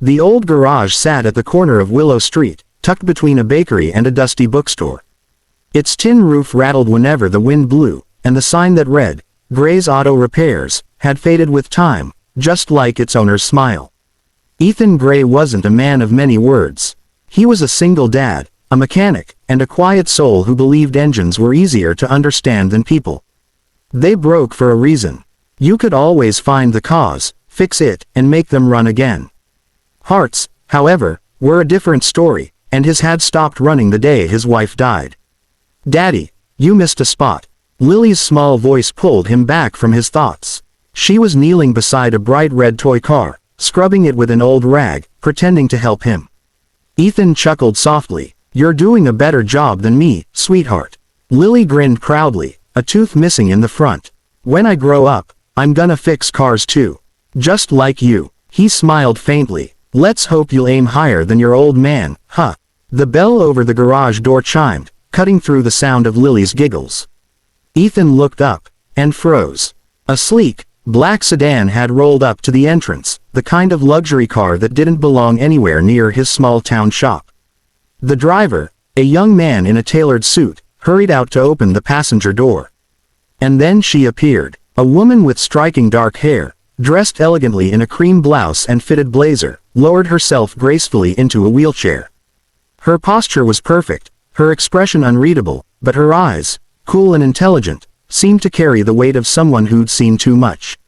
The old garage sat at the corner of Willow Street, tucked between a bakery and a dusty bookstore. Its tin roof rattled whenever the wind blew, and the sign that read, "Gray's Auto Repairs," had faded with time, just like its owner's smile. Ethan Gray wasn't a man of many words. He was a single dad, a mechanic, and a quiet soul who believed engines were easier to understand than people. They broke for a reason. You could always find the cause, fix it, and make them run again. Hearts, however, were a different story, and his had stopped running the day his wife died. "Daddy, you missed a spot." Lily's small voice pulled him back from his thoughts. She was kneeling beside a bright red toy car, scrubbing it with an old rag, pretending to help him. Ethan chuckled softly. "You're doing a better job than me, sweetheart." Lily grinned proudly, a tooth missing in the front. "When I grow up, I'm gonna fix cars too. Just like you." He smiled faintly. "Let's hope you'll aim higher than your old man, huh?" The bell over the garage door chimed, cutting through the sound of Lily's giggles. Ethan looked up, and froze. A sleek, black sedan had rolled up to the entrance, the kind of luxury car that didn't belong anywhere near his small-town shop. The driver, a young man in a tailored suit, hurried out to open the passenger door. And then she appeared, a woman with striking dark hair, dressed elegantly in a cream blouse and fitted blazer, lowered herself gracefully into a wheelchair. Her posture was perfect, her expression unreadable, but her eyes, cool and intelligent, seemed to carry the weight of someone who'd seen too much.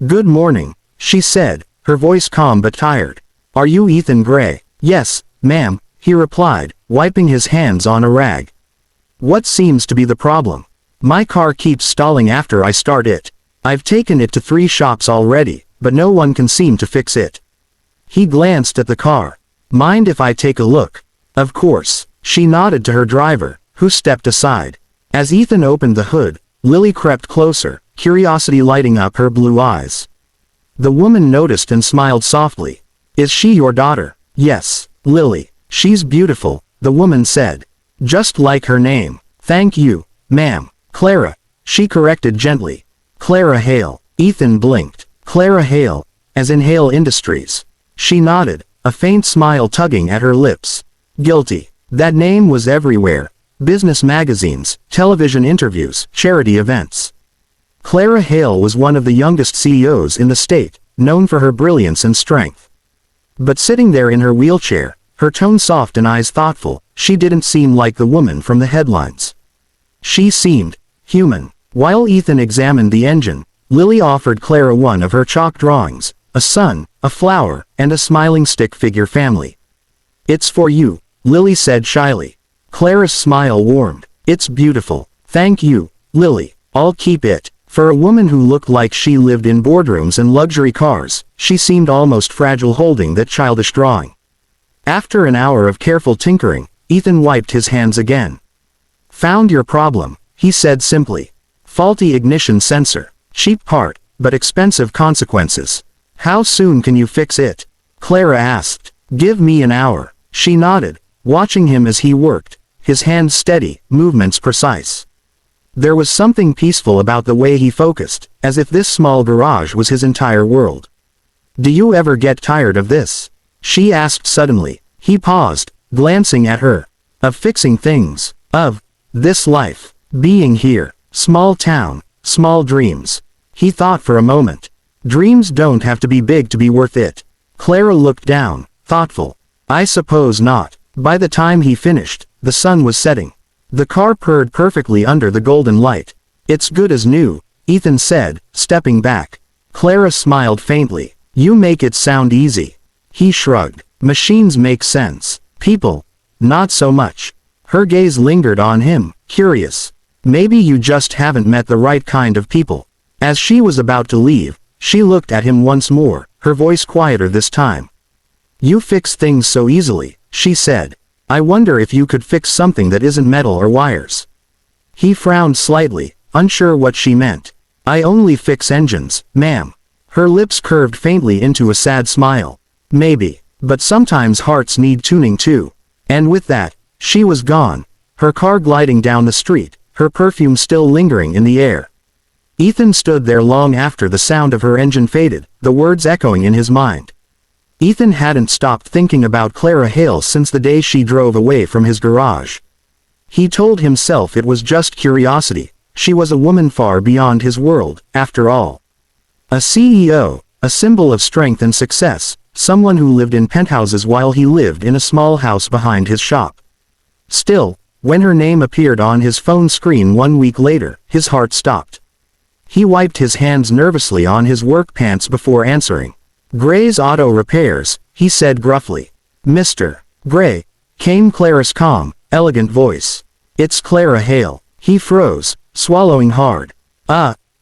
"Good morning," she said, her voice calm but tired. "Are you Ethan Gray?" "Yes, ma'am," he replied, wiping his hands on a rag. "What seems to be the problem?" "My car keeps stalling after I start it. I've taken it to 3 shops already, but no one can seem to fix it." He glanced at the car. "Mind if I take a look?" "Of course." She nodded to her driver, who stepped aside. As Ethan opened the hood, Lily crept closer, curiosity lighting up her blue eyes. The woman noticed and smiled softly. "Is she your daughter?" "Yes, Lily. She's beautiful," the woman said. "Just like her name." "Thank you, ma'am." "Clara," she corrected gently. "Clara Hale." Ethan blinked. "Clara Hale, as in Hale Industries." She nodded, a faint smile tugging at her lips. Guilty. That name was everywhere. Business magazines, television interviews, charity events. Clara Hale was one of the youngest CEOs in the state, known for her brilliance and strength. But sitting there in her wheelchair, her tone soft and eyes thoughtful, she didn't seem like the woman from the headlines. She seemed human. While Ethan examined the engine, Lily offered Clara one of her chalk drawings, a sun, a flower, and a smiling stick figure family. "It's for you," Lily said shyly. Clara's smile warmed. "It's beautiful. Thank you, Lily. I'll keep it." For a woman who looked like she lived in boardrooms and luxury cars, she seemed almost fragile holding that childish drawing. After an hour of careful tinkering, Ethan wiped his hands again. "Found your problem," he said simply. "Faulty ignition sensor. Cheap part, but expensive consequences." "How soon can you fix it?" Clara asked. "Give me an hour." She nodded, watching him as he worked, his hands steady, movements precise. There was something peaceful about the way he focused, as if this small garage was his entire world. "Do you ever get tired of this?" she asked suddenly. He paused, glancing at her. "Of fixing things. Of this life. Being here. Small town. Small dreams." He thought for a moment. "Dreams don't have to be big to be worth it." Clara looked down, thoughtful. "I suppose not." By the time he finished, the sun was setting. The car purred perfectly under the golden light. "It's good as new," Ethan said, stepping back. Clara smiled faintly. "You make it sound easy." He shrugged. "Machines make sense. People, not so much." Her gaze lingered on him, curious. "Maybe you just haven't met the right kind of people." As she was about to leave, she looked at him once more, her voice quieter this time. "You fix things so easily," she said. "I wonder if you could fix something that isn't metal or wires." He frowned slightly, unsure what she meant. "I only fix engines, ma'am." Her lips curved faintly into a sad smile. "Maybe, but sometimes hearts need tuning too." And with that, she was gone, her car gliding down the street, her perfume still lingering in the air. Ethan stood there long after the sound of her engine faded, the words echoing in his mind. Ethan hadn't stopped thinking about Clara Hale since the day she drove away from his garage. He told himself it was just curiosity. She was a woman far beyond his world, after all. A CEO, a symbol of strength and success, someone who lived in penthouses while he lived in a small house behind his shop. Still, when her name appeared on his phone screen 1 week later, his heart stopped. He wiped his hands nervously on his work pants before answering. "Gray's Auto Repairs," he said gruffly. "Mr. Gray," came Clara's calm, elegant voice. "It's Clara Hale." He froze, swallowing hard.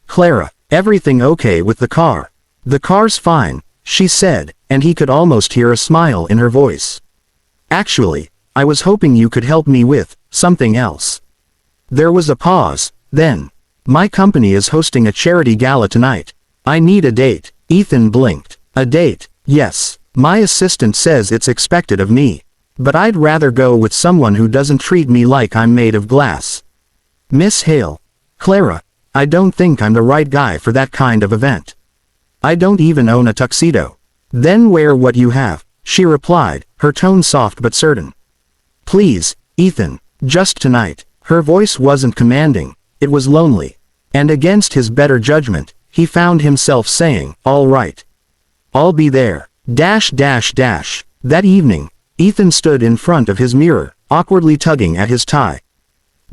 Clara, everything okay with the car?" "The car's fine," she said, and he could almost hear a smile in her voice. "Actually, I was hoping you could help me with something else." There was a pause, then, "My company is hosting a charity gala tonight. I need a date." Ethan blinked. "A date? Yes. My assistant says it's expected of me. But I'd rather go with someone who doesn't treat me like I'm made of glass." "Miss Hale." "Clara, I don't think I'm the right guy for that kind of event. I don't even own a tuxedo." "Then wear what you have," she replied, her tone soft but certain. "Please, Ethan, just tonight." Her voice wasn't commanding, it was lonely. And against his better judgment, he found himself saying, "All right. I'll be there." That evening, Ethan stood in front of his mirror, awkwardly tugging at his tie.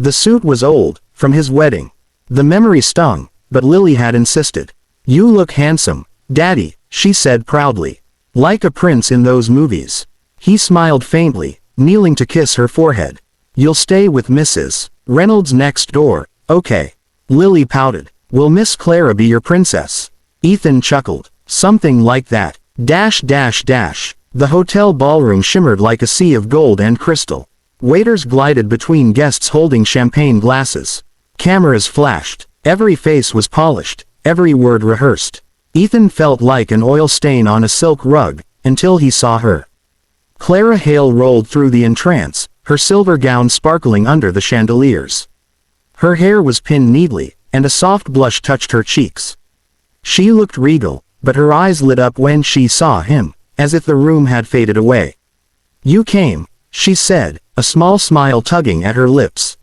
The suit was old, from his wedding. The memory stung, but Lily had insisted. "You look handsome, Daddy," she said proudly. "Like a prince in those movies." He smiled faintly, kneeling to kiss her forehead. "You'll stay with Mrs. Reynolds next door, okay?" Lily pouted. "Will Miss Clara be your princess?" Ethan chuckled. "Something like that. The hotel ballroom shimmered like a sea of gold and crystal. Waiters glided between guests holding champagne glasses. Cameras flashed. Every face was polished, every word rehearsed. Ethan felt like an oil stain on a silk rug, until he saw her. Clara Hale rolled through the entrance, her silver gown sparkling under the chandeliers. Her hair was pinned neatly, and a soft blush touched her cheeks. She looked regal, but her eyes lit up when she saw him, as if the room had faded away. "You came," she said, a small smile tugging at her lips.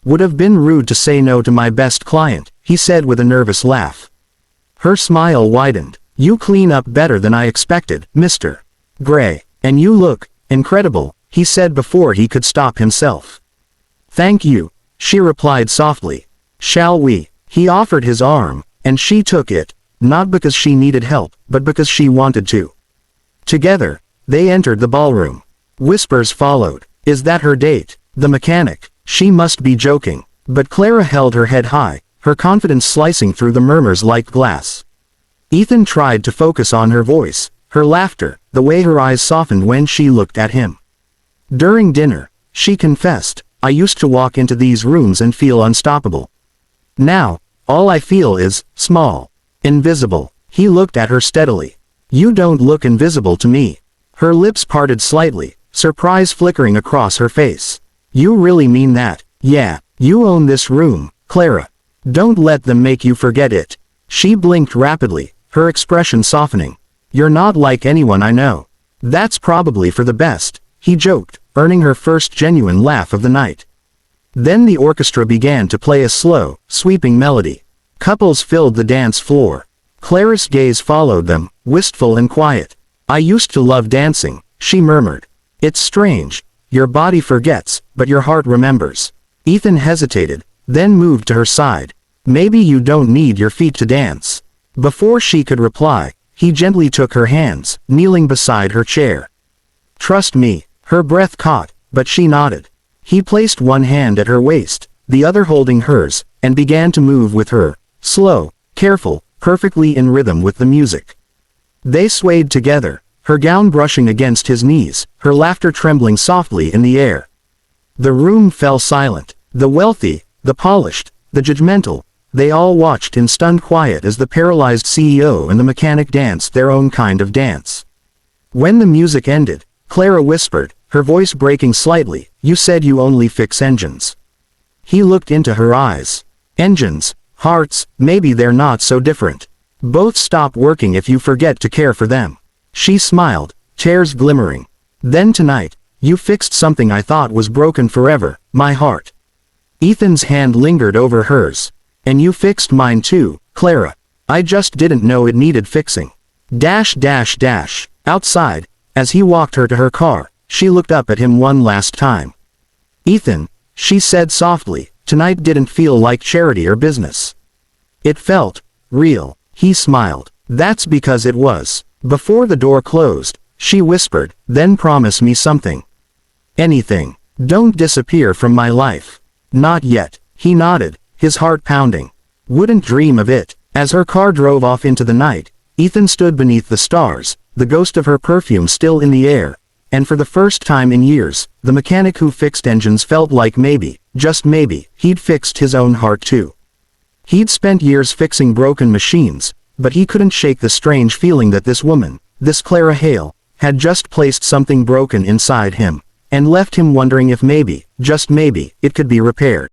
"Would have been rude to say no to my best client," he said with a nervous laugh. Her smile widened. "You clean up better than I expected, Mr. Gray. And you look incredible," he said before he could stop himself. "Thank you," she replied softly. "Shall we?" He offered his arm, and she took it, not because she needed help, but because she wanted to. Together, they entered the ballroom. Whispers followed. "Is that her date? The mechanic? She must be joking." But Clara held her head high, her confidence slicing through the murmurs like glass. Ethan tried to focus on her voice, her laughter, the way her eyes softened when she looked at him. During dinner, she confessed, "I used to walk into these rooms and feel unstoppable. Now, all I feel is small. Invisible." He looked at her steadily. "You don't look invisible to me." Her lips parted slightly, surprise flickering across her face. "You really mean that?" "Yeah, you own this room, Clara. Don't let them make you forget it." She blinked rapidly, her expression softening. "You're not like anyone I know." "That's probably for the best," he joked, earning her first genuine laugh of the night. Then the orchestra began to play a slow, sweeping melody. Couples filled the dance floor. Clara's gaze followed them, wistful and quiet. "I used to love dancing," she murmured. "It's strange. Your body forgets, but your heart remembers." Ethan hesitated, then moved to her side. "Maybe you don't need your feet to dance." Before she could reply, he gently took her hands, kneeling beside her chair. "Trust me." Her breath caught, but she nodded. He placed one hand at her waist, the other holding hers, and began to move with her, slow, careful, perfectly in rhythm with the music. They swayed together, her gown brushing against his knees, her laughter trembling softly in the air. The room fell silent. The wealthy, the polished, the judgmental, they all watched in stunned quiet as the paralyzed CEO and the mechanic danced their own kind of dance. When the music ended, Clara whispered, her voice breaking slightly, "You said you only fix engines." He looked into her eyes. "Engines, hearts, maybe they're not so different. Both stop working if you forget to care for them." She smiled, tears glimmering. Then tonight, you fixed something I thought was broken forever, my heart. Ethan's hand lingered over hers. And you fixed mine too, Clara. I just didn't know it needed fixing. Outside, as he walked her to her car, she looked up at him one last time. Ethan, she said softly, tonight didn't feel like charity or business. It felt real. He smiled. That's because it was. Before the door closed, she whispered, then promise me something. Anything. Don't disappear from my life. Not yet. He nodded, his heart pounding. Wouldn't dream of it. As her car drove off into the night, Ethan stood beneath the stars, the ghost of her perfume still in the air, and for the first time in years, the mechanic who fixed engines felt like maybe, just maybe, he'd fixed his own heart too. He'd spent years fixing broken machines, but he couldn't shake the strange feeling that this woman, this Clara Hale, had just placed something broken inside him, and left him wondering if maybe, just maybe, it could be repaired.